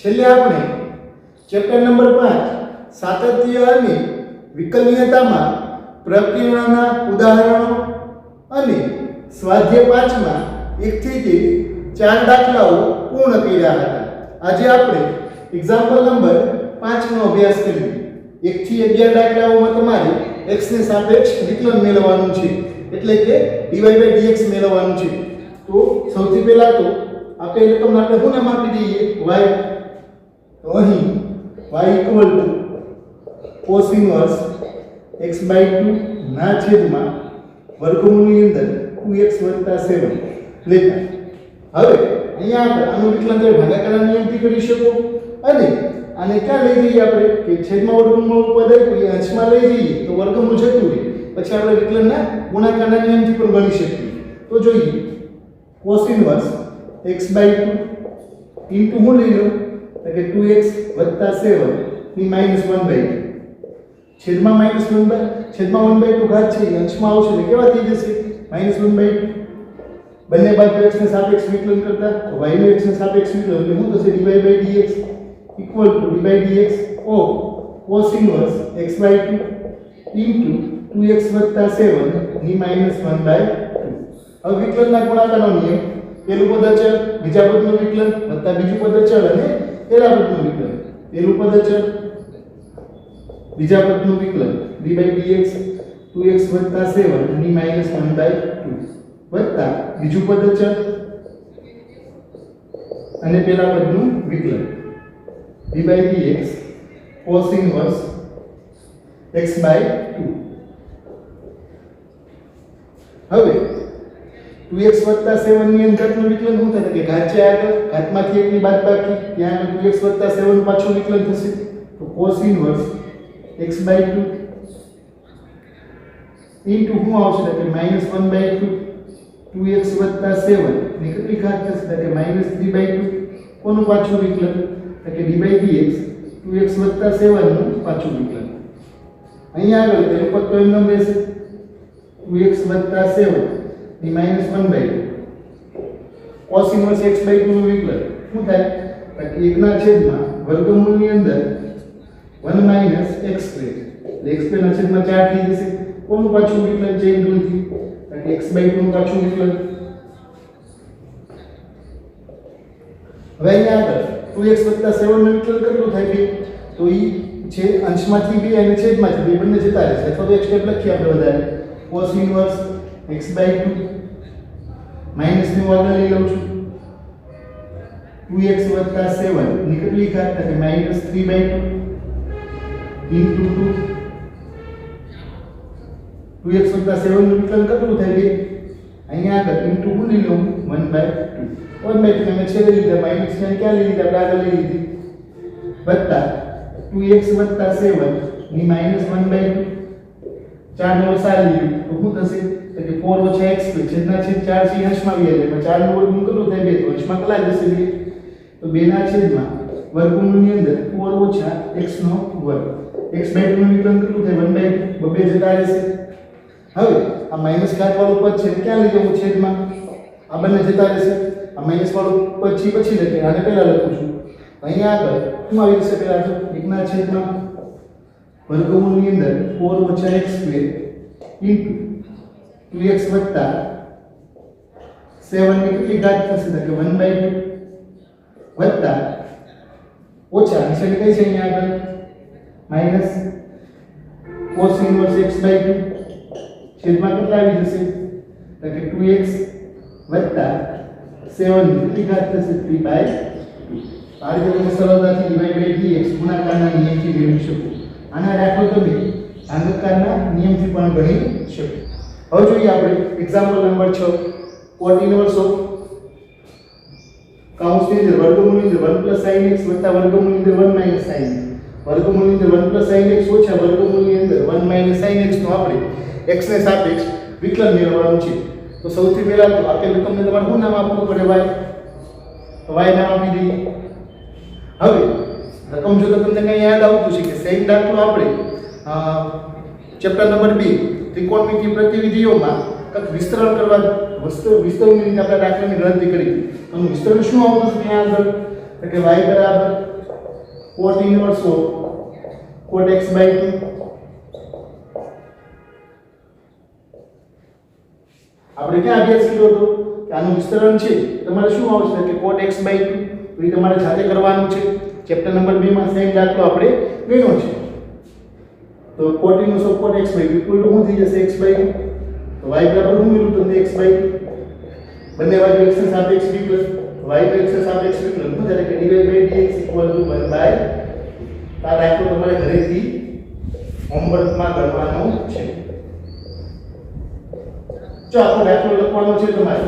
છેલ્લે આપણે chapter number 5 સાતત્ય અને વિકલનીયતામાં પ્રક્રિયાના ઉદાહરણો અને સ્વાધ્યાય 5 માં 1 થી 4 દાખલાઓ પૂર્ણ કર્યા હતા. આજે આપણે એક્ઝામ્પલ નંબર 5 નો અભ્યાસ કરીએ. 1 થી 11 દાખલાઓમાં તમારે x ને સાપેક્ષ વિકલન મેળવવાનું છે, એટલે કે dy/dx મેળવવાનું છે. તો સૌથી પહેલા તો આપેલ રકમ આપણે શું નામ આપી દઈએ? y. તો અહીં y cos ઇન્વર્સ x/2 ના છેદમાં વર્ગમૂળની અંદર 2x + 7 લેતા. હવે અહીંયા આપણે આનું વિકલન તમે ભાગાકારના નિયમથી કરી શકો અને આને ક્યાં લઈ જઈએ આપણે કે છેદમાં વર્ગમૂળ પદ હોય અંશમાં લઈ જઈએ તો વર્ગમૂળ જતું રહે, પછી આપણે વિકલનના ગુણાકારના નિયમથી પણ ગણી શકીએ. તો જોઈએ cos ઇન્વર્સ x/2 ઇન્ટુ હું લઈ લઉં તો કે 2x + 7 ની -1/2 છેદમાં -1/2 ઘાત છે એ અંશમાં આવશે એટલે કેવા થઈ જશે? -1/2. બંને બાજુ x ને સાપેક્ષ વિકલન કરતા તો y નું x ને સાપેક્ષ વિકલન એટલે શું થશે? dy/dx = dy/dx of cos inverse x/2 into 2x + 7 ની -1/2. હવે વિકલનના ગુણાકારનો નિયમ, પહેલું પદ અચળ બીજા પદનું વિકલન વત્તા બીજું પદ અચળ અને પહેલા પદનું વિકલન. પહેલું પદ અચળ બીજા પદનું વિકલન dy/dx 2x + 7 ની -1/2 વત્તા બીજું પદ અચળ અને પહેલા પદનું વિકલન dy/dx cos ઇન્વર્સ x/2. હવે 2x + 7 ની અંદરનું વિકલન શું થાય કે ઘાત છે આગળ, ઘાતમાંથી 1 ની બાદબાકી, ત્યાં 2x + 7 પાછું વિકલન થશે. તો cos ઇન્વર્સ x/2 ઇન્ટુ શું આવશે કે -1/2 2x + 7 ની કેટલી ઘાત થશે કે -3/2. કોનું પાછું વિકલન? તો કે dy/dx 2x + 7 નું પાછું વિકલન. અહીંયા આગળ તેનું પદ તો એમનો રહેશે 2x + 7 ની -1/2 cos ઇન્વર્સ x/2 નું વિકલન શું થાય? તો કે 1 ના છેદમાં વર્ગમૂળની અંદર 1 - x². એટલે x² ના છેદમાં 4 થઈ જશે. કોનું પાછું વિકલન છે? એમથી તો કે x/2 નું પાછું વિકલન. હવે અહીંયા આગળ 2x + 7 નું વિકલન કેટલું થાય કે તો ઈ છે અંશમાંથી 2 અને છેદમાંથી 2 બંને જતા રહેશે, અથવા તો એક સ્ટેપ લખીએ આપણે વધારે cos ઇન્વર્સ x/2 માઈનસ ની આગળ લઈ લઉં છું 2x + 7 ની કેટલી ઘાત થાય -3/2 into 2x + 7 નું વિકલન કેટલું થાય કે અહીંયા આગળ into હું લઈ લઉં 1/2 ને છેદે લીધા માઈનસ ને ક્યાં લઈ લીધા? આગળ લઈ લીધી વત્તા 2x + 7 ની -1/2 4 નો લસા લીધું તો શું થશે? તો કે 4 - x² છેદના છેદ 4 છે અંશમાં આવી એટલે 4 નું વર્ગમૂળ કેટલું થાય? 2 તો અંશમાં કેટલા જશે? 2 તો 2 ના છેદમાં વર્ગમૂળની અંદર 4 - x². x/2 નું વિકલન કેટલું થાય? 1/2 બબે જતા રહેશે. હવે આ માઈનસ ઘાત વાળું પદ છે ક્યાં લઈ જવું? છેદમાં. આ બંને જતા રહેશે. આ માઈનસ વાળું પદ પછી લખીએ, આને પહેલા લખું છું. અહીંયા આગળ શું આવી જશે? પહેલા તો 1 ના છેદમાં વર્ગમૂળની અંદર 4 - x² into 2x + 7 ની કેટલી ઘાત થશે? તો કે 1/2 વત્તા ઓછા નિશાની કઈ છે અહીંયા આગળ? માઈનસ cos ઇન્વર્સ x/2 છેદમાં કેટલા આવી જશે? તો કે 2x + 7 ની કેટલી ઘાત થશે? 3/2. આ રીતે તમે સરળતાથી dy/dx ગુણાકારના નિયમથી મેળવી શકો. આના દાખલો તમે ભાગાકારના નિયમથી પણ ગણી શકો. હવે જોઈએ આપણે example number 6 cot inverse of કૌંસની અંદર વર્ગમૂળની અંદર 1 + sin x વત્તા વર્ગમૂળની અંદર 1 - sin x. વર્ગમૂળની અંદર 1 + sin x ઓછા વર્ગમૂળની અંદર 1 - sin x નો આપણે x ને સાપેક્ષ વિકલન મેળવવાનું છે. તો સૌથી પહેલા તો આપેલ રકમને તમારે શું નામ આપવું પડે? y. તો y નામ આપી દઈએ. હવે રકમ જો તમને કઈ યાદ આવતું છે કે સેમ દાખલો આપણે ચેપ્ટર નંબર 2 ત્રિકોણમિતિ પ્રતિવિધિઓમાં કંઈક વિસ્તરણ કરવા વિસ્તરણની રીતે આપણે દાખલાની ગણતરી કરી હતી. આનું વિસ્તરણ શું આવતું છે ત્યાં આગળ? તો કે y = cot inverse of cot x by 2. આપણે ક્યાં અભ્યાસ કર્યો હતો કે આનું વિસ્તરણ છે તમારે શું આવશે કે cot x by 2, તો એ તમારે જાતે કરવાનું છે. ચેપ્ટર નંબર 2 માં સેમ દાખલો આપણે ગણ્યો છે. તો cot inverse of cot x by 2 equal to શું થઈ જશે x by 2. તો y બરાબર શું મળ્યું તમને x by 2. બંને બાજુ x ને સાપેક્ષ વિકલન, y તો x ને સાપેક્ષ વિકલન શું થાય કે dy by dx equal to 1 by. આ દાખલો તમારે ઘરેથી હોમવર્કમાં કરવાનો છે. જો આખો દાખલો લખવાનો છે તમારે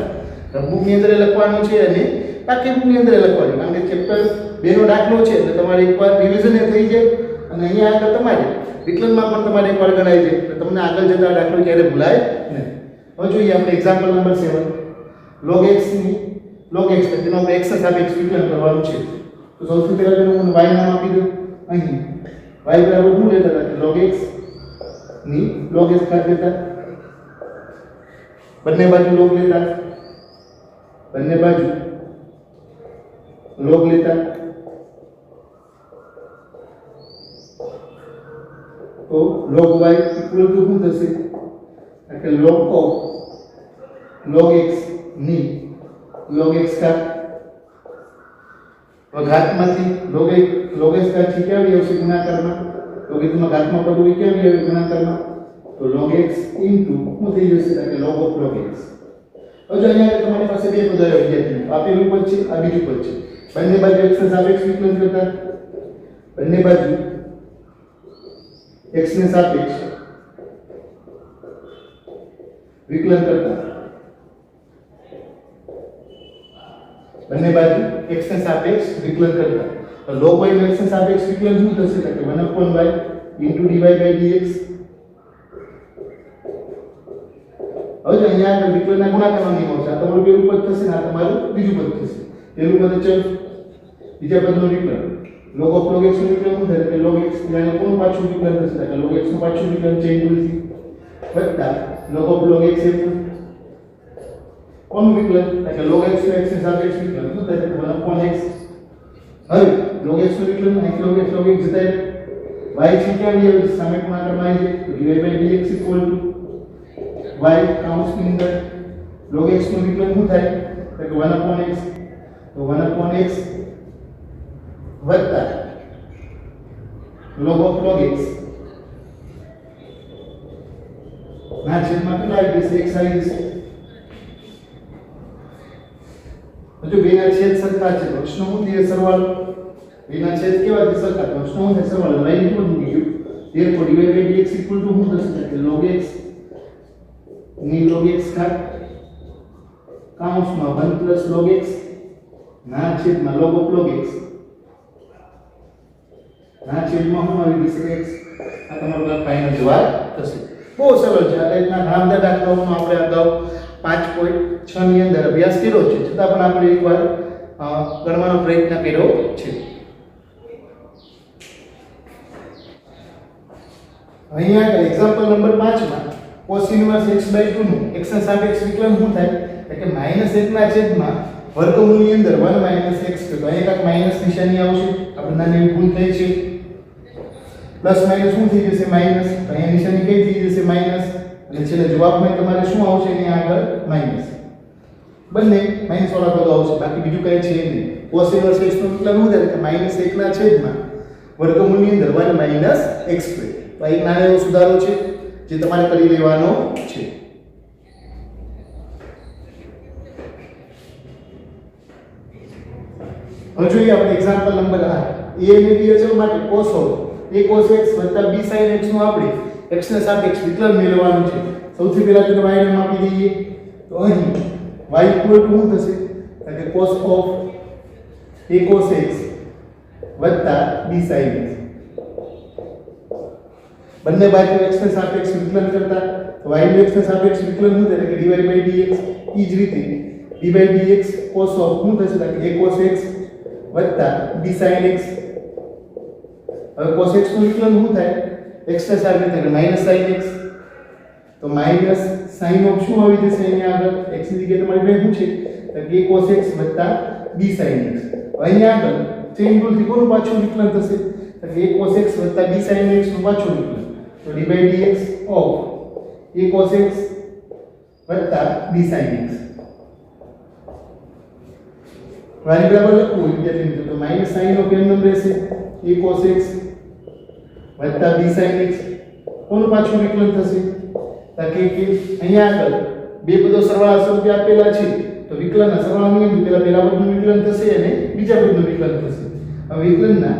બુકની અંદર લખવાનો છે અને બાકી બુકની અંદર લખવાનો, કારણ કે ચેપ્ટર 2 નો દાખલો છે એટલે તમારે એકવાર રિવિઝન થઈ જાય અને અહીંયા આગળ તમારે વિકલનમાં પણ તમારે એકવાર ગણાય છે એટલે તમને આગળ જતા દાખલો ક્યારે ભૂલાય નહીં. હવે જોઈએ આપણે એક્ઝામ્પલ નંબર 7. log x ની log x તેનો આપણે x ના સાપેક્ષ વિકલન કરવાનું છે. તો સૌથી પહેલા તેનું હું y નામ આપી દઉં. અહીં y બરાબર શું લેતા હતા કે log x ની log x કાઢ લેતા, બંને બાજુ log લેતા, બંને બાજુ log લેતા. તો log y ઇક્વલ ટુ શું થશે કે log of log x ની log x ઘાત. ઘાતમાંથી log x ઘાત છે ક્યાં આવી આવશે ગુણાકારમાં, log x માં ઘાતમાં પડવું એ ક્યાં આવી આવે ગુણાકારમાં. તો log x ઇન્ટુ શું થઈ જશે કે log of log x. હવે જો અહીંયા તમારી પાસે બે પદ આવ્યા વિદ્યાર્થી, આ પેલું પદ છે આ બીજું પદ છે. બંને બાજુ x ને સાપેક્ષ વિકલન કરતા, બંને બાજુ x ને સાપેક્ષ વિકલન કરતા, બંને બાજુ x ને સાપેક્ષ વિકલન કરતા. તો log y ને x ને સાપેક્ષ વિકલન શું થશે કે 1/y dy by dx. હવે જો અહીંયા આગળ વિકલનના ગુણાકારનો નિયમ આવશે. આ તમારું પેલું પદ થશે ને આ તમારું બીજું પદ થશે. પેલું પદ ચલ, બીજા પદનું વિકલન. log of log x નું વિકલન શું થાય કે log x એટલે કોનું પાછું વિકલન થશે કે log x નું પાછું વિકલન ચેન્જ ભૂલથી વત્તા log of log x એટલે કોનું વિકલન કે log x નું x ની સાપેક્ષ વિકલન શું થાય કે 1/x. હવે log x નું વિકલન અહીં log x જતા y છે ક્યાં આવી આવે સામે ગુણાકારમાં આવી જાય તો dy by dx equal to y કાઉન્સની અંદર log x નું વિકલન શું થાય કે 1/x. તો 1/x વત્તા log of log x ના છેદમાં કેટલા આવી જશે x આવી જશે. જો બેના છેદ સરખા છે તો અક્ષનો શું થશે સરવાળો, બેના છેદ કેવા છે સરખા તો અક્ષનો શું થશે સરવાળો. y ની શું મૂકી ગયું therefore dy by dx equal to શું થશે કે log x ની log x ઘાત કાઉન્સમાં 1 પ્લસ log x ના છેદમાં log of log x ના છેદમાં શું આવી જશે x. આ તમારો ફાઇનલ જવાબ થશે. બહુ સરળ છે. આ રીતના નામદાર દાખલાઓનો આપણે અગાઉ 5.6 ની અંદર અભ્યાસ કર્યો છે, છતાં પણ આપણે એકવાર ગણવાનો પ્રયત્ન કર્યો છે. અહીંયા એક્ઝામ્પલ નંબર 5 માં cos ઇન્વર્સ x by 2 નું x ના સાપેક્ષ વિકલન શું થાય કે -1 ના છેદમાં વર્ગમૂળની અંદર 1 - x. તો અહીંયા કાંઈક માઈનસ નિશાની આવશે, આપણે નાની ભૂલ થઈ છે. પ્લસ માઈનસ શું થઈ જશે માઈનસ, તો અહીંયા નિશાની કઈ થઈ જશે માઈનસ, અને છેલ્લે જવાબમાં તમારે શું આવશે એની આગળ માઈનસ. બંને માઈનસ વાળા પદો આવશે, બાકી બીજું કઈ છે નહીં. cos ઇન્વર્સ x નું વિકલન શું થાય કે -1 ના છેદમાં વર્ગમૂળની અંદર 1 - x². તો આ એક નાનો એવો સુધારો છે જે તમારે કરી લેવાનો છે. હવે જોઈએ આપણે એક્ઝામ્પલ નંબર 8. a અને b અચળ માટે cos of a cos x b sin x નું આપણે x ને સાપેક્ષ વિકલન મેળવવાનું છે. સૌથી પહેલા તો y ને આપી દઈએ. તો અહીં y ઇક્વલ ટુ શું થશે કે cos of a cos x b sin x. બંને બાજુ x ને સાપેક્ષ વિકલન કરતા તો y નું x ને સાપેક્ષ વિકલન શું થાય કે dy by dx. ઈ જ રીતે d by dx cos of શું થશે કે a cos x b sin x. હવે cos x નું વિકલન શું થાય x ને સાપેક્ષ એટલે -sin x. તો sin of શું આવી જશે અહીંયા આગળ x ની જગ્યાએ તમારી પાસે શું છે કે a cos x b sin x. અહીંયા આગળ ચેઇન રૂલ થી કોનું પાછું વિકલન થશે તો a cos x + b sin x નું પાછું વિકલન તો d by dx of a cos x + b sin x વારી બરાબર લખવું વિદ્યાર્થી મિત્રો તો માઈનસ સાઈન ઓફ એમ રહેશે a cos x + b sin x કોનું પાછું વિકલન થશે તો કે અહીંયા આગળ બે પદો સરવાળા સ્વરૂપે આપેલા છે તો વિકલનના સરવાળા નિયમ પહેલા પદનું વિકલન થશે અને બીજા પદનું વિકલન થશે હવે વિકલનના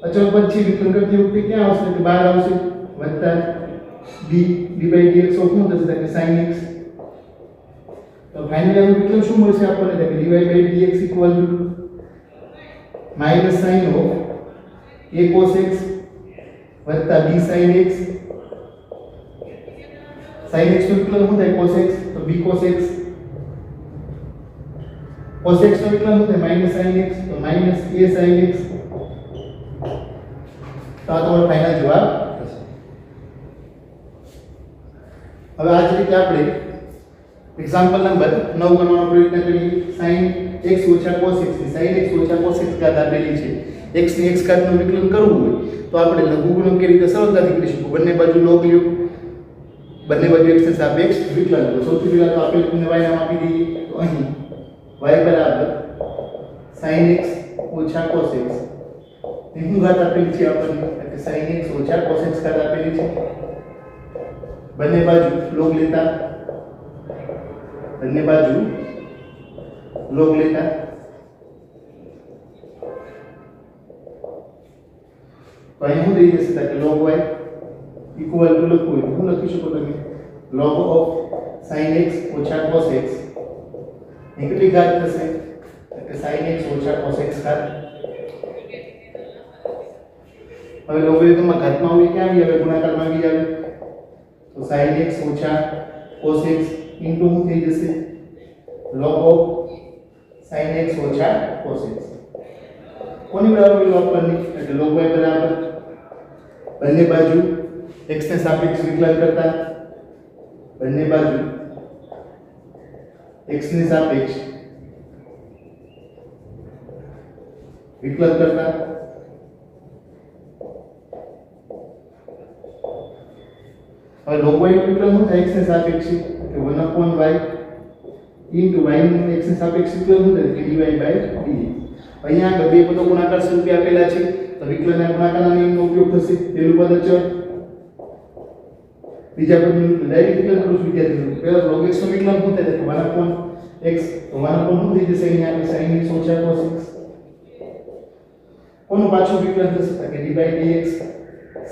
અચળ પદ છે વિકલન કરતી વખતે ક્યાં આવશે કે બહાર આવશે વત્તા d d/dx ઓફ શું થશે કે sin x તો ફાઇનલી આનું વિકલન શું મળશે આપણને કે dy/dx = -sin of a cos x + b sin x sin x નું વિકલન શું થાય cos x તો b cos x cos x નું વિકલન શું થાય -sin x તો -a sin x તો આ તમારો ફાઇનલ જવાબ થશે હવે આ જ રીતે આપણે એક્ઝામ્પલ નંબર 9 ગણવાનો પ્રયત્ન કરીએ sin x - cos x ની sin x - cos x ઘાત આપેલી છે x ની x ઘાત નું વિકલન કરવું હોય તો આપણે લઘુગુણક કેવી રીતે સરળતાથી કરી શકીએ બંને બાજુ log લ્યો બંને બાજુ x ની સાપેક્ષ વિકલન તો સૌથી પહેલા તો આપેલ તમને y નામ આપી દઈએ તો અહીં y બરાબર sin x - cos x ની ઘાત આપેલી છે આપણને એટલે sin x - cos x ઘાત આપેલી છે બંને બાજુ log લેતા બંને બાજુ log લેતા તો અહીં શું થઈ જશે કે log y ઇક્વલ ટુ લખવું હોય હું લખી શકો તમે log of sin x - cos x ની કેટલી ઘાત થશે કે sin x - cos x ઘાત હવે લોગરિધમમાં ઘાતમાં આવી ક્યાં આવી આવે ગુણાકારમાં આવી આવે તો sin x - cos x into શું થઈ જશે log of sin x - cos x કોની બરાબર લો આપણને એટલે log y બરાબર બંને બાજુ x ને સાપેક્ષ વિકલન કરતા બંને બાજુ x ની સાપેક્ષ વિકલન કરતા હવે log y નું વિકલન શું થાય x ને સાપેક્ષ કે 1/y into y નું x ને સાપેક્ષ વિકલન શું થાય કે dy/dx અહીંયા આગળ બે પદો ગુણાકાર સ્વરૂપે આપેલા છે તો વિકલનના ગુણાકારના નિયમનો ઉપયોગ થશે પહેલું પદ અચળ બીજા પદનું ડાયરેક્ટ વિકલન કરું છું વિદ્યાર્થી પહેલા log x નું વિકલન શું થાય કે 1/x તો 1 શું થઈ જશે અહીંયા આગળ sin x - cos x કોનું પાછું વિકલન થશે કે dy/dx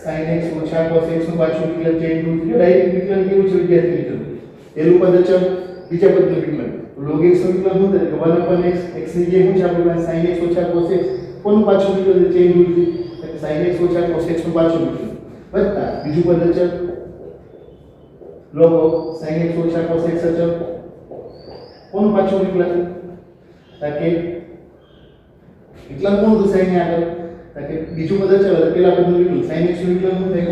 sin x - cos x નું પાછું વિકલન ચેન્જ રૂલ છે ડાયરેક્ટ વિકલન કેવું છે વિદ્યાર્થી મિત્રો પહેલું પદ અચળ બીજા પદનું વિકલન log x નું વિકલન શું થાય કે 1/x x ની જે શું છે આપણી પાસે sin x - cos x કોનું પાછું વિકલન ચેન્જ રૂલ થી એટલે sin x - cos x નું પાછું વિકલન વત્તા બીજું પદ અચળ log sin x - cos x અચળ કોનું પાછું વિકલન તાકે વિકલન કોણ થશે અહીંયા આગળ તાકે બીજું પદ અચળ એટલે પહેલા પદનું વિકલન sin x નું વિકલન શું થાય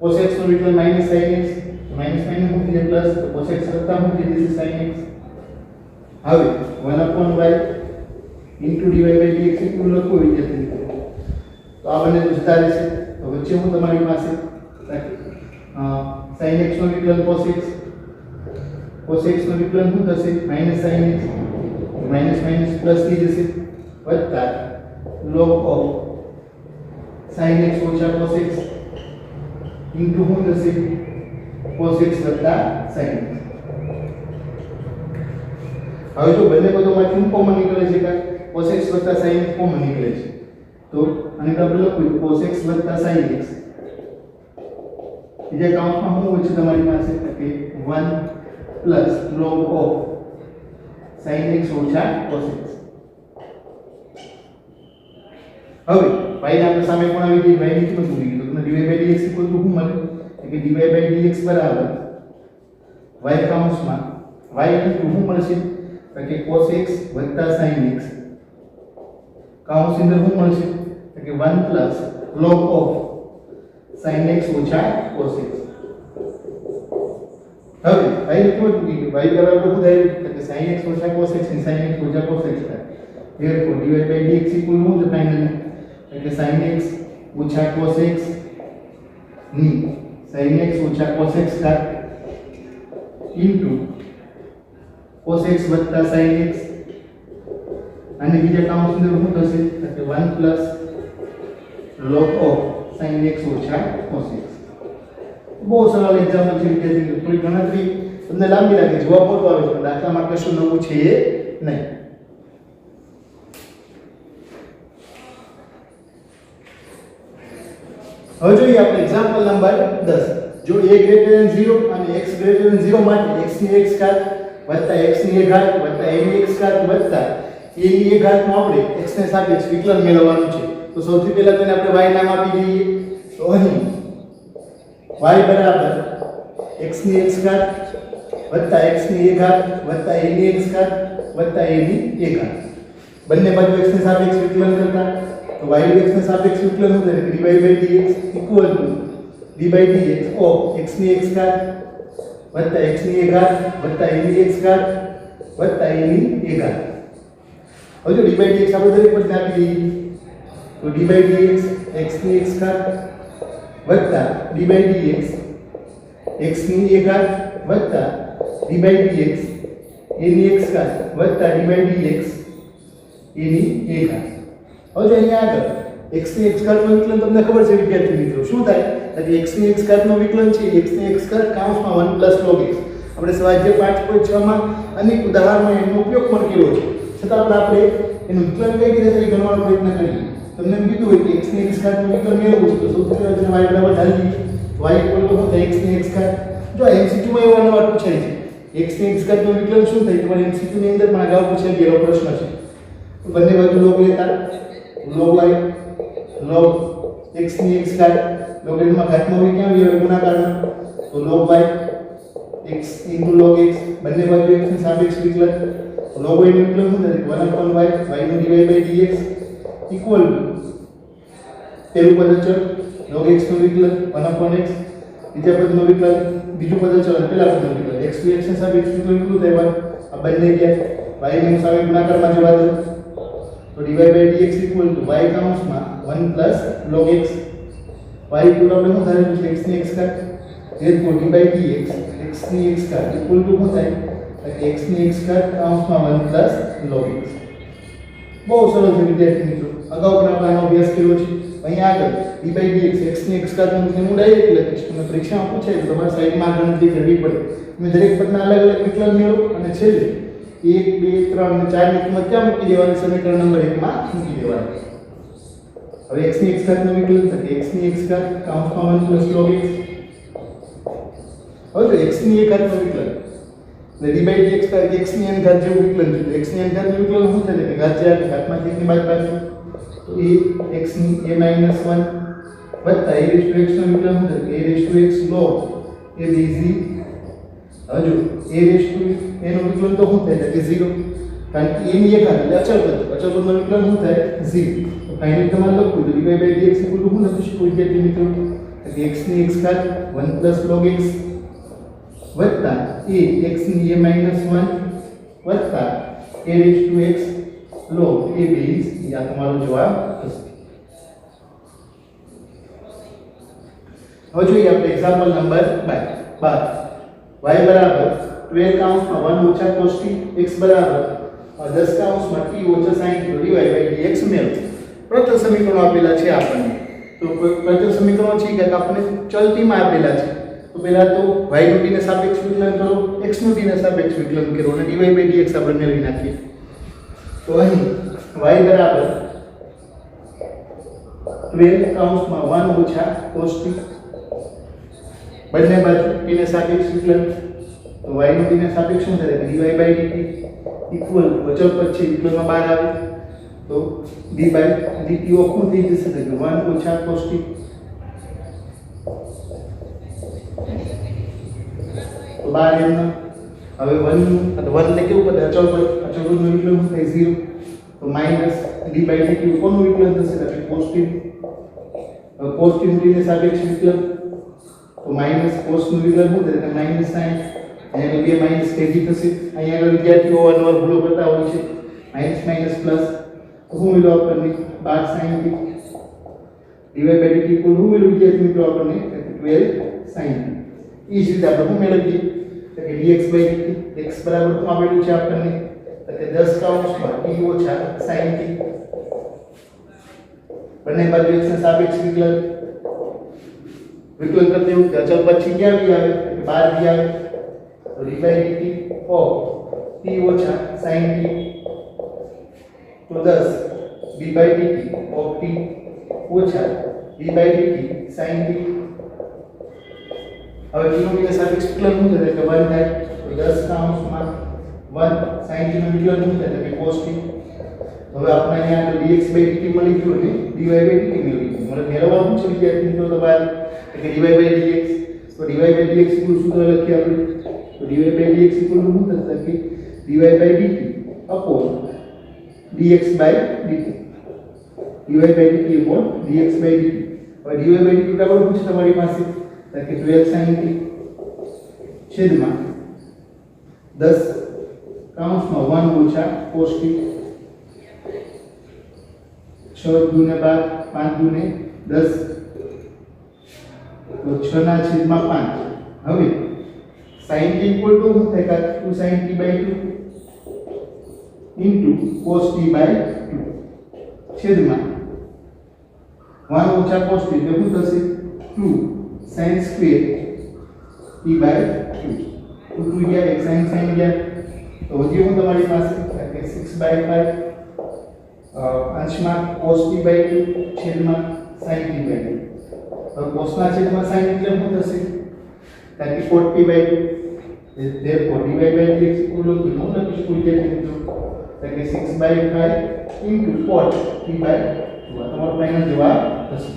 cos x નું વિકલન -sin x માઈનસ માઈનસ શું થઈ પ્લસ તો cos x કરતા શું થઈ જશે sin x હવે 1/y dy/dx એટલું લખવું વિદ્યાર્થી તો આ બંને જતા રહેશે તો વચ્ચે હું તમારી પાસે sin x નું વિકલન cos x નું વિકલન શું થશે -sin x minus minus plus થઈ જશે વત્તા log of sin x - cos x into શું થશે cos x + sin x હવે જો બંને પદોમાંથી શું કોમન નીકળે છે કે cos x + sin x common નીકળે છે તો આને આપણે લખીએ cos x + sin x બીજા કાઉન્ટમાં શું હોય છે તમારી પાસે કે 1 log of sin x - cos x હવે y ના આપણે સામે કોણ આવી ગઈ y ની કિંમત મૂકી તો તમને dy/dx = શું મળે કે dy/dx બરાબર y કાઉન્સમાં y ઇન્ટુ શું મળશે કે cos x + sin x કાઉન્સ અંદર શું મળશે કે 1 log of sin x - cos x હવે y ની કિંમત મૂકી y બરાબર શું થાય કે sin x - cos x ની sin x - cos x થાય therefore dy by dx equal શું છે ફાઇનલી એટલે sin x ઓછા cos x ની sin x ઓછા cos x ઘાત ઇન્ટુ cos x વત્તા sin x અને બીજા કાઉન્સની અંદર શું થશે એટલે 1 plus log of sin x ઓછા cos x. બહુ સરળ એક્ઝામ્પલ છે વિદ્યાર્થી થોડી ગણતરી તમને લાંબી લાગે જવાબ મોટો આવે છે દાખલામાં કશું નવું છે નહીં. હવે જોઈએ આપણે એક્ઝામ્પલ નંબર 10. જો a greater than 0 અને x greater than 0 માટે x ની x ઘાત વત્તા x ની a ઘાત વત્તા a ની x ઘાત વત્તા a ની a ઘાત નું આપણે x ને સાપેક્ષ વિકલન મેળવવાનું છે. તો સૌથી પહેલા તેને આપણે y નામ આપી દઈએ. તો અહીં y બરાબર x ની x ઘાત વત્તા x ની a ઘાત વત્તા a ની x ઘાત વત્તા a ની a ઘાત બંને બાજુ x ને સાપેક્ષ વિકલન કરતા તો y x ને સાપેક્ષ વિકલન શું થાય dy by dx equal to d by dx of x ની x ઘાત વત્તા x ની a ઘાત વત્તા a ની x ઘાત વત્તા a ની a ઘાત. હવે જો d by dx આપણે દરેક પદ આપી દઈએ તો d by dx x ની x ઘાત વત્તા d by dx x ની a ઘાત વત્તા d by dx a ની x ઘાત વત્તા d by dx a ની a ઘાત. હવે જો અહીંયા આગળ x ની x ઘાત નું વિકલન તમને ખબર છે વિદ્યાર્થી મિત્રો શું થાય કે x ની x ઘાત નું વિકલન છે x ની x ઘાત કૌંસમાં 1 log x. આપણે સ્વાધ્યાય 5.6 માં અનેક ઉદાહરણોમાં એનો ઉપયોગ પણ કર્યો છે છતાં આપણે એનું વિકલન કઈ રીતે થાય ગણવાનો પ્રયત્ન કરીએ. તમને એમ કીધું હોય કે x ની x ઘાત નું વિકલન મેળવવું છે તો સૌથી પહેલા y બરાબર ધારીએ y ઇક્વલ ટુ શું થાય x ની x ઘાત. જો MCQ માં એવો નંબર પૂછાય છે x ની x ઘાત નું વિકલન શું થાય તમારે MCQ ની અંદર પણ અગાઉ પૂછાઈ ગયેલો પ્રશ્ન છે. તો બંને બાજુ log લેતા log y log x ની x ઘાત લોગેરિથમમાં ઘાતમાં હોય ક્યાં આવે ગુણાકારમાં તો log y x log x બંને બાજુ x ની સાપેક્ષ વિકલન log y નું વિકલન શું થાય 1/y y નું dy by dx ઇક્વલ પેલું પદ અચળ log x નું વિકલન 1/x બીજા પદનું વિકલન બીજું પદ અચળ પેલા પદનું વિકલન x ની x ની સાપેક્ષ વિકલન કેટલું થાય 1 આ બંને ગયા y ની સામે ગુણાકારમાં જવા દો તો dy by dx equal to y કૌંસમાં 1 plus log x y equal આપણે શું થાય છે x ની x ઘાત therefore dy by dx x ની x ઘાત equal to શું થાય x ની x ઘાત કૌંસમાં 1 plus log x. બહુ સરળ છે વિદ્યાર્થી મિત્રો અગાઉ પણ આપણે આનો અભ્યાસ કર્યો છે. અહીંયા આગળ dy by dx x ની x ઘાત નું હું ડાયરેક્ટ લખીશ તમને પરીક્ષામાં પૂછાય તો તમારે સાઈડમાં ગણતરી કરવી પડે. તમે દરેક પદના અલગ અલગ વિકલન મેળવો અને છેલ્લે 1 2 3 અને 4 ની કિંમત ક્યાં મૂકી દેવાની સમીકરણ નંબર 1 માં મૂકી દેવાની. હવે x ની x ઘાત નું વિકલન થશે x ની x ઘાત કૌંસમાં 1 plus log x. હવે જો x ની a ઘાત નું વિકલન ને d by dx પર x ની n ઘાત જેવું વિકલન છે x ની n ઘાત નું વિકલન શું થાય કે ઘાત જાય ઘાતમાંથી 1 ની બાદ પાછું તો એ x ની a - 1 વત્તા a raised to x નું વિકલન શું થાય a raised to x log a bc. હવે જો a raised to a નું વિકલન તો શું થાય કે 0 કારણ કે a ની a ઘાત એટલે અચળ પદનું વિકલન શું થાય 0. તો ફાઇનલી તમારે લખવું તો dy by dx શું લખી શકો વિદ્યાર્થી મિત્રો કે x ની x ઘાત 1 plus log x વત્તા a x ની a - 1 વત્તા a raised to x log a base આ તમારો જવાબ થશે. હવે જોઈએ આપણે એક્ઝામ્પલ નંબર 12 y બરાબર 12 કૌંસમાં 1 ઓછા cos t x બરાબર 10 કૌંસમાં t ઓછા sin t dy by dx મેળવો. પ્રથમ સમીકરણો આપેલા છે આપણને તો પ્રથમ સમીકરણો છે કે આપણને ચલતીમાં આપેલા છે તો પહેલા તો y નું t ને સાપેક્ષ વિકલન કરો x નું t ને સાપેક્ષ વિકલન કરો અને dy by dx આપણે મેળવી નાખીએ. તો અહીં y બરાબર 12 કૌંસમાં 1 ઓછા cos t બંને બાજુ t ને સાપેક્ષ વિકલન તો y નું t ને સાપેક્ષ શું થાય dy by dt ઇક્વલ અચળ પદ છે વિકલનમાં બહાર આવે તો d by dt ઓફ શું થઈ જશે કે 1 ઓછા cos t તો બહાર એમનો હવે 1 એટલે 1 એટલે કેવું પદ અચળ પદનું વિકલન શું થાય 0 તો માઈનસ d by dt કોનું વિકલન થશે એટલે cos t cos t નું t ને સાપેક્ષ વિકલન તો માઈનસ cos નું વિકલન શું થાય માઈનસ sin અહીંયા બે માઈનસ કેજી થશે. અહીંયા આગળ વિદ્યાર્થીઓ અનવર ભૂલો કરતા હોય છે માઈનસ માઈનસ પ્લસ તો શું મળ્યું આપણને 12 sin t divide by dt equal શું મળ્યું વિદ્યાર્થી મિત્રો આપણને 12 sin t. એ જ રીતે આપણે શું મેળવીએ તો કે dx by dt x બરાબર શું આપેલું છે આપણને તો કે 10 કૌંસમાં t ઓછા sin t બંને બાજુ x ના સાપેક્ષ વિકલન કરते हो કે અચળ પછી ક્યાં બી આવે 12 બી આવે તો d by dt of t ઓછા sin t તો 10 d by dt of t ઓછા d by dt sin t. હવે t નું બીજા સાપેક્ષ વિકલન શું થશે કે 1 થાય તો 10 કૌંસમાં 1 sin t નું વિકલન શું થશે કે cos t. હવે આપણે અહીંયા તો dx by dt મળી ગયું ને dy by dt મળી ગયું. મને મેળવવાનું છે વિદ્યાર્થી મિત્રો તમારે કે dy by dx તો dy by dx ઇક્વલ સૂત્ર લખીએ આપણે તો dy by dx ઇક્વલ શું થશે કે dy by dt upon dx by dt dy by dt upon dx by dt. હવે dy by dt બરાબર શું છે તમારી પાસે તો કે 12 sin t છેદમાં 10 કૌંસમાં 1 ઓછા cos t 6 દૂને 12 5 દૂને 10 तो 6 ના છેદમાં 5. હવે sin t ઇક્વલ ટુ શું થાય કે 2 sin t by 2 into cos t by 2 છેદમાં 1 ઓછા cos t એટલે શું થશે 2 sin square t by 2 તો 2 ગયા એક sin ગયા તો વધ્યું હું તમારી પાસે કે 6 by 5 અંશમાં cos t by 2 છેદમાં sin t by 2. अब cos ના છેદમાં sin એટલે શું થશે 34t by 2 therefore dy by dx equal to શું લખીશું વિદ્યાર્થી મિત્રો તો કે 6 by 5 into 4t by 2 આ તમારો ફાઇનલ જવાબ થશે.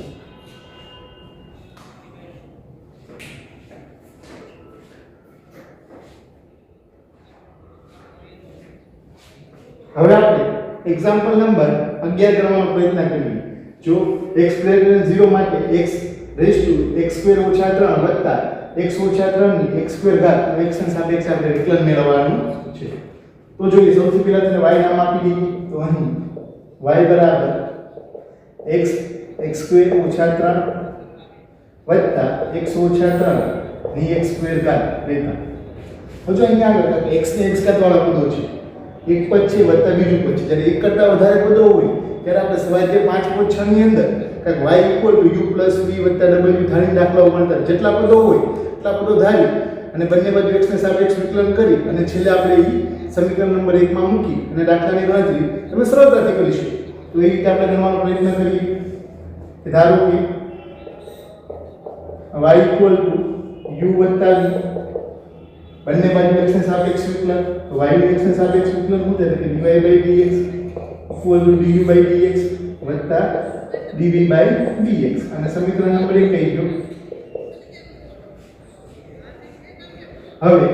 હવે આપણે એક્ઝામ્પલ નંબર 11 કરવાનો પ્રયત્ન કરીએ. જો x > 0 માટે x રેઝ ટુ x² - 3 વત્તા x - 3 ની x² ઘાત x ના સાપેક્ષે આપણે વિકલન મેળવવાનું છે. તો જોઈએ સૌથી પહેલા તેને y નામ આપી દઈએ તો અહીં y બરાબર x x² - 3 વત્તા x - 3 ની x² ઘાત લેતા. જો અહીંયા આગળ x ને x ઘાત વાળા પદો છે એક પદ છે વત્તા બીજું પદ છે. જ્યારે એક કરતા વધારે પદો હોય ત્યારે આપણે સ્વાધ્યાય 5.6 ની અંદર કે y u + v + w ધારીને દાખલાઓ ગણતા જેટલા પદો હોય એટલા પદો ધારી અને બંને બાજુ x ને સાપેક્ષ વિકલન કરી અને છેલ્લે આપણે એ સમીકરણ નંબર 1 માં મૂકી અને દાખલાની ગણતરી તમે સરળતાથી કરીશું. તો એ રીતે આપણે ગણવાનો પ્રયત્ન કરીએ કે ધારો કે y u + v બંને બાજુ x ને સાપેક્ષ વિકલન તો y નું x ને સાપેક્ષ વિકલન શું થાય કે dy by dx equal to du by dx વત્તા dv by dx અને સમીકરણ નંબર 1 કહી દો. હવે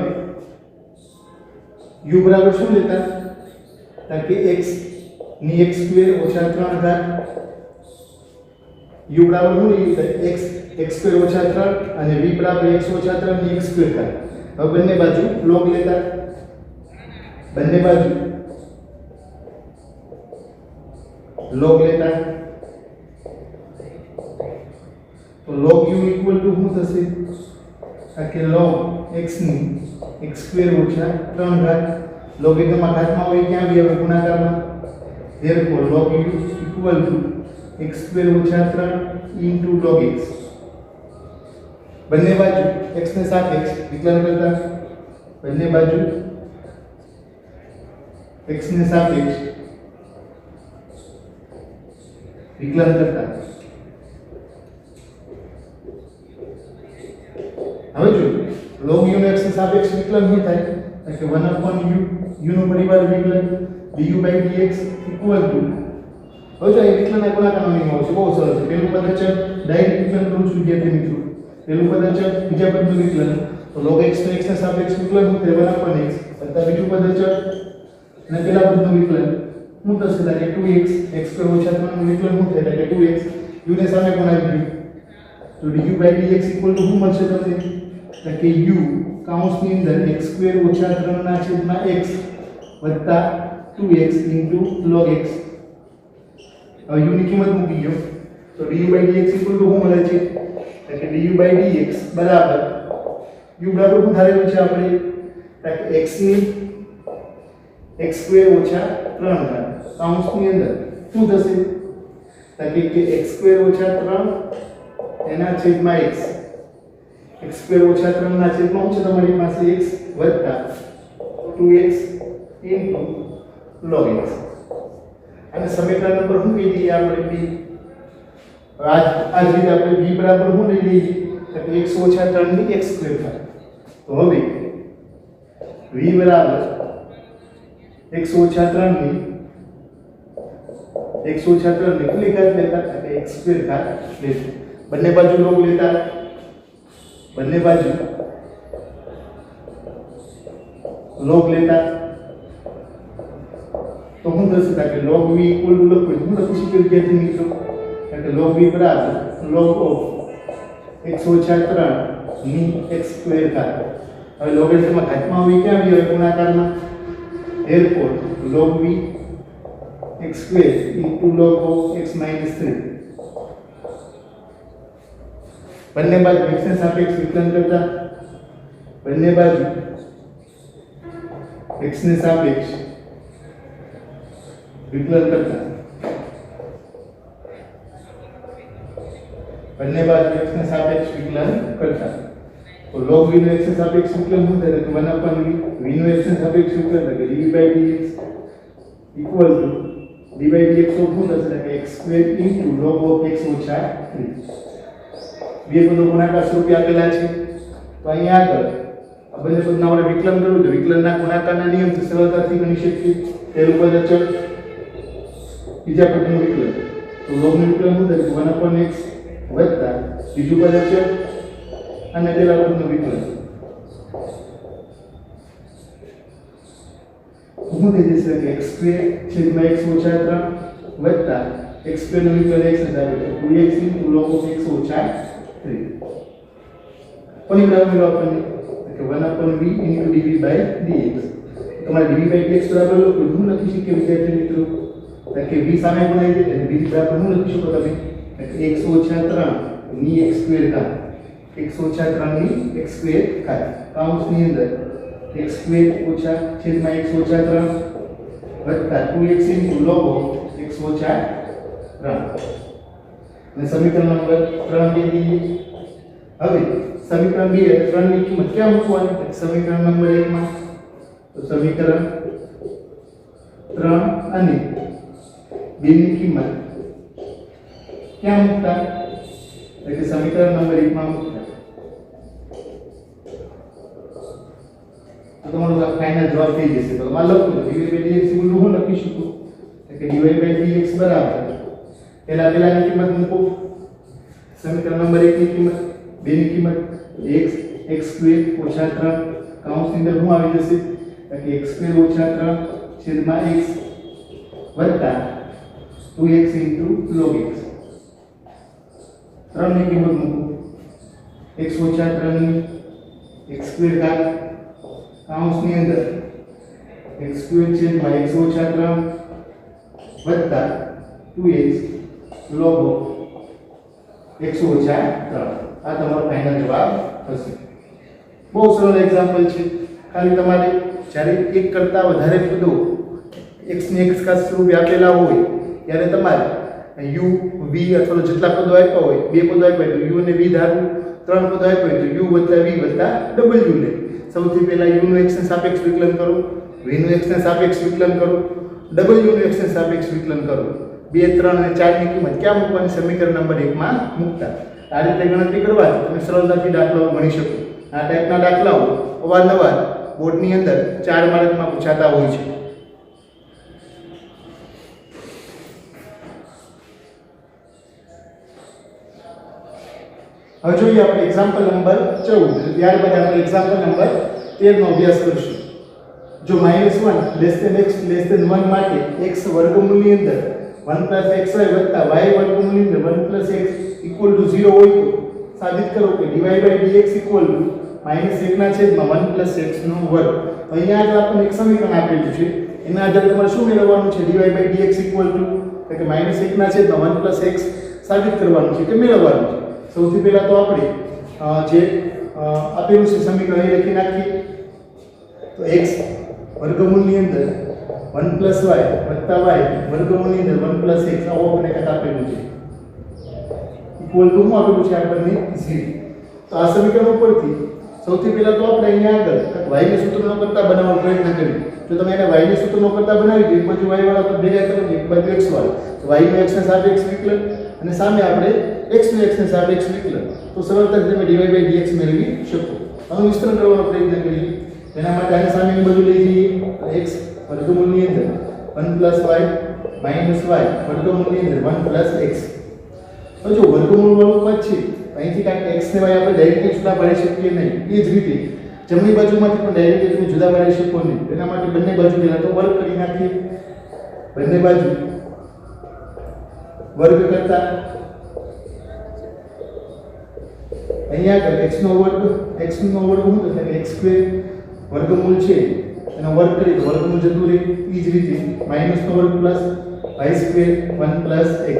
u બરાબર શું લેતા કે x ની x² - 3 ઘાત u બરાબર શું લીધું x x² - 3 અને v બરાબર x - 3 ની x² ઘાત. હવે બંને બાજુ log લેતા બંને બાજુ log લેતા તો log u ઇક્વલ ટુ શું થશે કે log x ની x² - 3 ઘાત log એકમાં ઘાતમાં હોય ક્યાં બી આવે ગુણાકારમાં therefore log u equal to x² - 3 into log x. બંને બાજુ x ને સાપેક્ષ વિકલન કરતા બંને બાજુ x ને સાપેક્ષ વિકલન કરતા હવે જો log u ને x ને સાપેક્ષ વિકલન શું થાય કે 1/u u નો પરિવાર વિકલન du by dx equal to હવે જો એ વિકલનના ગુણાકારનો નિયમ આવશે બહુ સરળ છે. પહેલું પદ છે ડાયરેક્ટ વિકલન કરું છું વિદ્યાર્થી મિત્રો. પહેલું પદ છે બીજા પદનું વિકલન તો log x ને x ના સાપેક્ષ વિકલન શું થાય 1/x વત્તા બીજું પદ છે અને પેલા પદનું વિકલન શું થશે કે 2x x² - 3 નું વિકલન શું થાય કે 2x u ને સામે કોણ આવી ગયું તો du by dx equal to શું મળશે તમને કે u કૌંસની અંદર x² - 3 ના છેદમાં x વત્તા 2x into log x હવે u ની કિંમત મૂકી ગયો તો du/dx = શું મળે છે કે du/dx બરાબર u બરાબર શું ધારેલું છે આપણે કે x ની x² - 3 કૌંસની અંદર શું થશે કે x² - 3 એના છેદમાં x x² - 3 ના છેદમાં શું છે તમારી પાસે x વત્તા 2x log x અને સમીકરણ નંબર શું કહી દઈએ આપણે b આ જ રીતે આપણે b બરાબર શું લઈ લઈએ કે x - 3 ની x² થાય તો હવે v બરાબર x - 3 ની x - 3 ની કેટલી ઘાત લેતા કે x² ઘાત લેશું બંને બાજુ log લેતા બંને બાજુ log લેતા તો શું થશે કે log v = લખવું હું લખી શકું વિદ્યાર્થી મિત્રો કે log v બરાબર log of x - 3 ની x² ઘાત હવે લોગેરિથમમાં ઘાતમાં આવી ક્યાં આવી હોય ગુણાકારમાં therefore log v x² log of x - 3 બંને બાજુ x ને સાપેક્ષ વિકલન કરતા બંને બાજુ x ને સાપેક્ષ વિકલન કરતા બંને બાજુ x ને સાપેક્ષ વિકલન કરતા તો log v નું x ને સાપેક્ષ વિકલન શું થાય કે 1/v v નું x ને સાપેક્ષ વિકલન એટલે કે dv/dx = dv/dx શું થશે કે x² log of x - 3 બે પદો ગુણાકાર સ્વરૂપે આપેલા છે તો અહીંયા આગળ આ બંને પદના આપણે વિકલન કરવું તો વિકલનના ગુણાકારના નિયમથી સરળતાથી ગણી શકીએ પહેલું પદ અચળ બીજા પદનું વિકલન તો logનું વિકલન શું થાય 1/x વત્તા બીજું પદ અચળ અને પેલા પદનું વિકલન શું થઈ જશે કે x² છેદમાં x - 3 વત્તા x² નું વિકલન x ને આવે તો 2x log of x - 3 કોની બરાબર મેળવો આપણને કે 1/v dv/dx તમારે dv/dx બરાબર હું લખી શકીએ વિદ્યાર્થી મિત્રો કે v સામે બનાવી દે એટલે v બરાબર હું લખી શકો તમે કે x - 3 ની x² ઘાત x - 3 ની x² ઘાત કૌંસની અંદર x² છેદમાં x - 3 વત્તા 2x log of x - 3 અને સમીકરણ નંબર 3 દે દઈએ હવે સમીકરણ 2 3 ની કિંમત ક્યાં મૂકવાની સમીકરણ નંબર 1 માં તો સમીકરણ 3 અને 2 ની કિંમત ક્યાં મૂકતા એટલે કે સમીકરણ નંબર 1 માં મૂકતા તો તમારો ફાઇનલ જવાબ થઈ જશે તો તમારે લખો dv/dx = હું લખી શકું કે dv/dx બરાબર પેલાની કિંમત મૂકો સમીકરણ નંબર 1 ની કિંમત 2 ની કિંમત x² - 3 કૌંસની અંદર શું આવી જશે કે x² - 3 છેદમાં x વત્તા 2x log x 3 ની કિંમત મૂકો x - 3 ની x² ઘાત કૌંસની અંદર x² છેદમાં x - 3 વત્તા 2x log x - 3 આ તમારો ફાઇનલ જવાબ થશે બહુ સરળ એક્ઝામ્પલ છે ખાલી તમારે જ્યારે એક કરતાં વધારે પદો x ને x ઘાત સ્વરૂપે આપેલા હોય ત્યારે તમારે u v અથવા જેટલા પદો આપ્યા હોય બે પદો આપ્યા તો u અને v ધારવું ત્રણ પદો આપ્યા હોય તો u વત્તા v વત્તા w લે સૌથી પહેલા u નું x ને સાપેક્ષ વિકલન કરો v નું x ને સાપેક્ષ વિકલન કરો w નું x ને સાપેક્ષ વિકલન કરો 2 3 અને 4 ની કિંમત ક્યાં મૂકવાની સમીકરણ નંબર 1 માં મૂકતા આ રીતે ગણતરી કરવાથી તમે સરળતાથી દાખલાઓ ગણી શકો આ ટાઈપના દાખલાઓ અવારનવાર બોર્ડની અંદર 4 માર્કમાં પૂછાતા હોય છે હવે જોઈએ આપણે એક્ઝામ્પલ નંબર 14 ત્યારબાદ આપણે એક્ઝામ્પલ નંબર 13 નો અભ્યાસ કરીશું જો -1 x 1 માટે x વર્ગમૂળની અંદર 1 xy y વર્ગમૂળની અંદર 1 x 0 હોય તો સાબિત કરો કે dy/dx -1 ના છેદમાં 1 x નો વર્ગ અહીંયા જ આપણને એક સમીકરણ આપેલું છે એના આધારે તમારે શું મેળવવાનું છે dy/dx કે -1 ના છેદમાં 1 + x સાબિત કરવાનું છે કે મેળવવાનું છે. સૌથી પહેલા તો આપણે જે આપેલું છે સમીકરણ અહીં લખી નાખીએ. તો x વર્ગમૂળની અંદર 1 + y + y વર્ગમૂળની અંદર 1 + x આવો આપણે કંઈક આપેલું છે ઇક્વલ ટુ શું આપેલું છે આપણને 0. તો આ સમીકરણ ઉપરથી સૌથી પહેલા તો આપણે અહીંયા આગળ y ને સૂત્રનો કરતા બનાવવાનો પ્રયત્ન કરીએ. જો તમે એને y ને સૂત્રનો કરતા બનાવી દો, એક બાજુ y વાળા પદ ભેગા કરો, એક બાજુ x વાળા, તો y નો x ને સાપેક્ષ વિકલન અને સામે આપણે x નો x ને સાપેક્ષ વિકલન, તો સરળતાથી તમે dy/dx મેળવી શકો. હવે વિસ્તરણ કરવાનો પ્રયત્ન કરીએ. એના માટે આની સામેની બાજુ લઈ જઈએ તો x વર્ગમૂળની અંદર 1 + y - y વર્ગમૂળની અંદર 1 + x. હવે જો વર્ગમૂળ વાળું પદ છે અહીંથી કાંઈક x ને y આપણે ડાયરેક્ટલી જુદા પાડી શકીએ નહીં. એ જ રીતે જમણી બાજુમાંથી પણ ડાયરેક્ટલી તમે જુદા પાડી શકો નહીં. એના માટે બંને બાજુ પહેલા તો વર્ગ કરી નાખીએ. બંને બાજુ વર્ગ કરતા અહીંયા આગળ x નો વર્ગ શું થશે? x² વર્ગમૂળ છે એનો વર્ગ કરી તો વર્ગમૂળ જતું રહે. એ જ રીતે -નો વર્ગ પ્લસ y² 1 + x,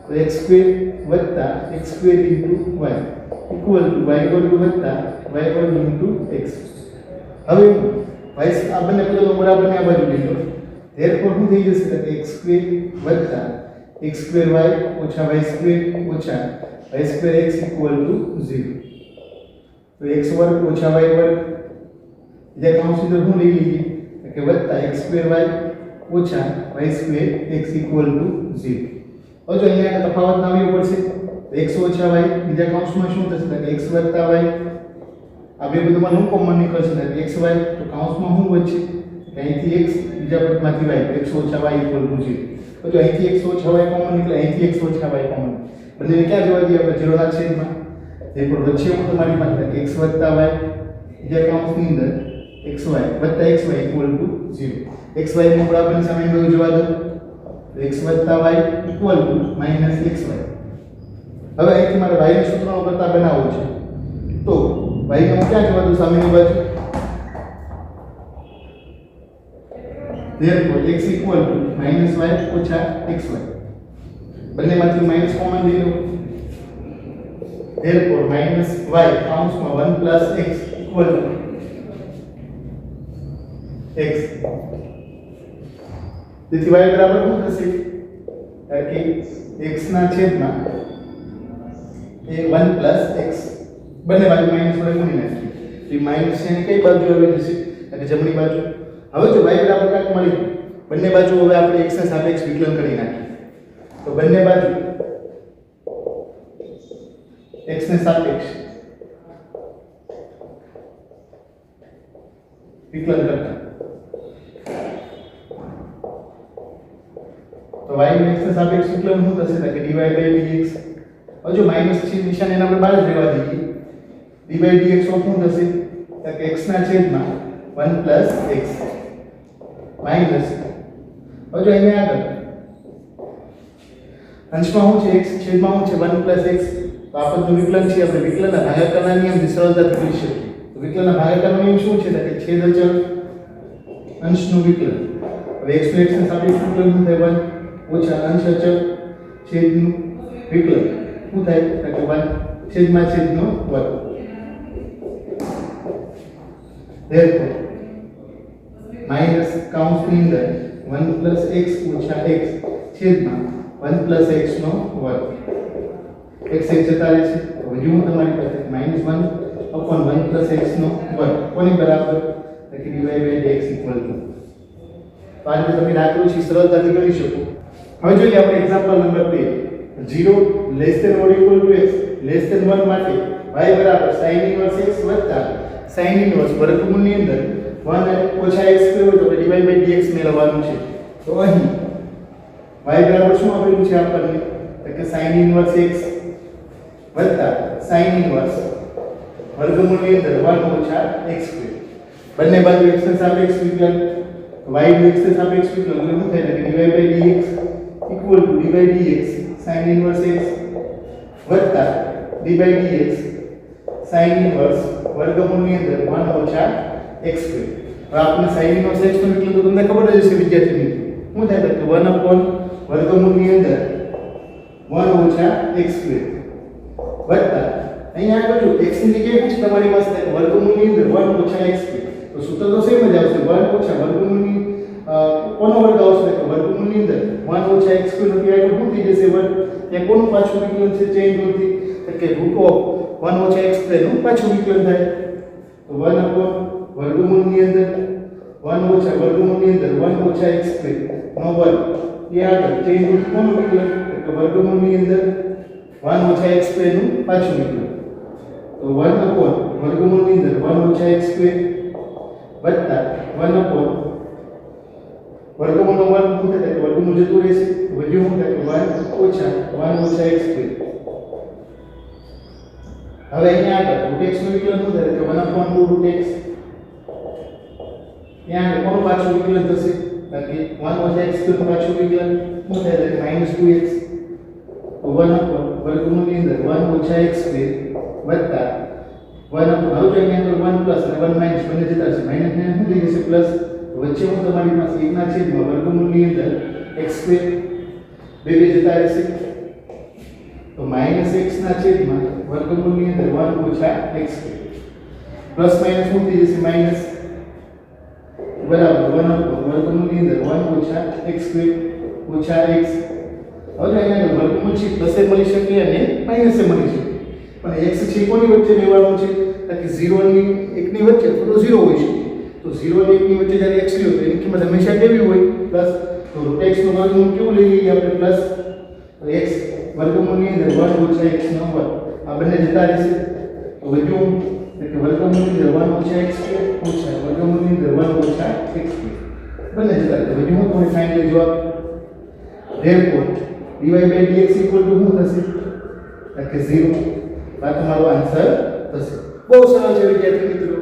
તો x² વત્તા x² * y equal to y² વત્તા y² * x. હવે આ બંને પદોનો બરાબરને આ બાજુ લઈ લો. therefore શું થઈ જશે કે x² વત્તા x²y ઓછા y² ઓછા y²x ઇક્વલ ટુ 0. તો x² ઓછા y² બીજા કાઉન્સ અંદર શું લઈ લઈએ કે વત્તા x²y ઓછા y²x ઇક્વલ ટુ 0. હવે જો અહીંયા તફાવત લાવવો પડશે. x ઓછા y બીજા કાઉન્સમાં શું થશે કે x વત્તા y, આ બે બધુંમાં નું કોમન નીકળશે કે xy, તો કાઉન્સમાં શું વધશે કે અહીંથી x બીજા પદમાંથી y, x ઓછા y ઇક્વલ ટુ 0. તો જો અહીંથી x ઓછા y કોમન નીકળે, અહીંથી x ઓછા y કોમન, બંનેને ક્યાં જવા દઈએ આપણે 0 ના છેદમાં. તે પણ વચ્ચે હું તમારી પાસે x વત્તા y બીજા કાઉન્સની અંદર xy વત્તા xy ઇક્વલ ટુ 0. xy ને બરાબરની સામે મેળવી જવા દો, x વત્તા y ઇક્વલ ટુ -xy. હવે અહીંથી મારે y ના સૂત્રનો કરતા બનાવવો છે. તો y ને હું ક્યાં જવા દઉં? સામેની બાજુ. therefore x equal to -y ઓછા xy. બંનેમાંથી માઈનસ કોમન લઈ લો. therefore -y કાઉન્સમાં 1 + x equal to x. તેથી y બરાબર શું થશે કે x ના છેદમાં એ 1 + x. બંને બાજુ માઈનસ વડે ગુણી નાખીએ. તો માઈનસ છે ને કઈ બાજુ આવી જશે? એટલે જમણી બાજુ. હવે જો y બરાબર કાંઈક મળી, બંને બાજુ હવે આપણે x ના સાપેક્ષ વિકલન કરી નાખીએ. તો બંને બાજુ x ને સાપેક્ષ વિકલન કરતા તો y ને x ને સાપેક્ષ વિકલન શું થશે કે dy/dx. હવે જો માઈનસ છે નિશાન એને આપણે બહાર જ રહેવા દઈએ. dy/dx શું થશે કે x ના છેદમાં 1 + x માઈનસ, હવે જો અહીંયા આગળ અંશમાં શું છે x, છેદમાં શું છે 1 + x. તો આ પદનું વિકલન છે, આપણે વિકલનના ભાગાકારના નિયમથી સરળતાથી કરી શકીએ. તો વિકલનના ભાગાકારનો નિયમ શું છે કે છેદ અચળ અંશનું વિકલન. હવે x નું x ને સાપેક્ષ વિકલન શું થાય? 1 ઓછા અંશ અચળ છેદનું વિકલન શું થાય કે 1 છેદમાં છેદનો વર્ગ. therefore માઈનસ કાઉન્સની અંદર 1 + x ઓછા x છેદમાં 1 + x નો વર્ગ. x જતા રહેશે. તો હજુ હું તમારી પાસે -1/1 + x નો વર્ગ કોની બરાબર કે dy/dx ઇક્વલ ટુ. તો આ રીતે તમે દાખલો છે સરળતાથી કરી શકો. હવે જોઈએ આપણે એક્ઝામ્પલ નંબર 2. 0 < x < 1 માટે y બરાબર sin inverse x વત્તા sin inverse વર્ગમૂળની અંદર 1 ઓછા x² હોય તો dy/dx મેળવવાનું છે. તો અહીં y બરાબર શું આપેલું છે આપણને કે sin inverse x વત્તા sin inverse વર્ગમૂળની અંદર 1 ઓછા x². બંને બાજુ x ને સાપેક્ષ વિકલન, y નું x ને સાપેક્ષ વિકલન એટલે શું થાય કે dy/dx equal to dy/dx sin inverse x વત્તા dy/dx sin inverse વર્ગમૂળની અંદર 1 ઓછા x². હવે આપણે sin inverse x નું વિકલન તો તમને ખબર જ હશે વિદ્યાર્થી મિત્રો. શું થાય કે 1/√x² વર્ગમૂળની અંદર 1 ઓછા x સ્ક્વેર વત્તા અહીંયા આગળ જો x ની જગ્યાએ શું તમારી પાસે થાય વર્ગમૂળની અંદર 1 ઓછા x સ્ક્વેર તો સૂત્ર તો સેમ જ આવશે 1 ઓછા વર્ગમૂળની કોનો વર્ગ આવશે તો વર્ગમૂળની અંદર 1 ઓછા x સ્ક્વેર નો આગળ શું થઈ જશે 1 ત્યાં કોનું પાછું વિકલન છે ચેન રૂલથી એટલે કે રૂટ ઓફ 1 ઓછા x સ્ક્વેર નું પાછું વિકલન થાય તો 1 upon વર્ગમૂળની અંદર 1 ઓછા વર્ગમૂળની અંદર 1 ઓછા x સ્ક્વેર નો વર્ગ એ આગળ ચેન રૂટ કોનું વિકલન તો વર્ગમૂળની અંદર 1 ઓછા x સ્ક્વેર નું પાછું વિકલન તો 1 upon વર્ગમૂળની અંદર 1 ઓછા x સ્ક્વેર વત્તા 1 upon વર્ગમૂળનો વર્ગ શું થાય કે વર્ગમૂળ જતું રહેશે વધ્યું શું થાય કે 1 ઓછા x સ્ક્વેર હવે અહીંયા આગળ રૂટ x નું વિકલન શું થાય કે 1 upon 2 રૂટ x ત્યાં કોનું પાછું વિકલન થશે કે 1 ઓછા x સ્ક્વેર નું પાછું વિકલન શું થાય કે -2x તો 1 upon વર્ગમૂળની અંદર 1 ઓછા x સ્ક્વેર વત્તા 1 upon હવે જો અહીંયા આગળ 1 પ્લસ અને 1 માઈનસ બંને જતા છે માઈનસ ને શું થઈ જશે પ્લસ વચ્ચે હું તમારી પાસે 1 ના છેદમાં વર્ગમૂળની અંદર x સ્ક્વેર બે જતા રહેશે તો -x ના છેદમાં વર્ગમૂળની અંદર 1 ઓછા x સ્ક્વેર પ્લસ માઈનસ શું થઈ જશે માઈનસ બરાબર 1 upon વર્ગમૂળની અંદર 1 ઓછા x સ્ક્વેર ઓછા x હવે અહીંયા વર્ગમૂળ છે પ્લસ એ મળી શકે અને માઈનસ એ મળી શકે પણ x છે કોની વચ્ચે લેવાનો છે કે 0 ની 1 ની વચ્ચે તો 0 હોઈ શકે તો 0 અને 1 ની વચ્ચે જ્યારે x લ્યો તો એની કિંમત હંમેશા કેવી હોય પ્લસ તો x નું વર્ગમૂળ કેવું લઈ લઈએ આપણે પ્લસ તો x વર્ગમૂળની અંદર 1 ઓછા x નો વર્ગ આ બંને જતા રહેશે તો વધ્યું કે વર્ગમૂળની અંદર 1 ઓછા x સ્ક્વેર ઓછા વર્ગમૂળની અંદર 1 ઓછા x સ્ક્વેર બંને જતા રહેશે વધ્યું કોને ફાઇનલી જવાબ therefore dy by dx શું થશે કે 0 આ તમારો આન્સર થશે બહુ સરળ છે વિદ્યાર્થી મિત્રો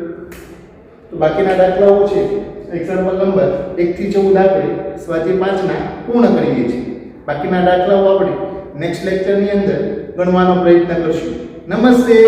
તો બાકીના દાખલાઓ છે એક્ઝામ્પલ નંબર 1 થી 14 આપણે સ્વાધ્યાય 5 ના પૂર્ણ કરીએ છીએ બાકીના દાખલાઓ આપણે નેક્સ્ટ લેક્ચરની અંદર ગણવાનો પ્રયત્ન કરશું નમસ્તે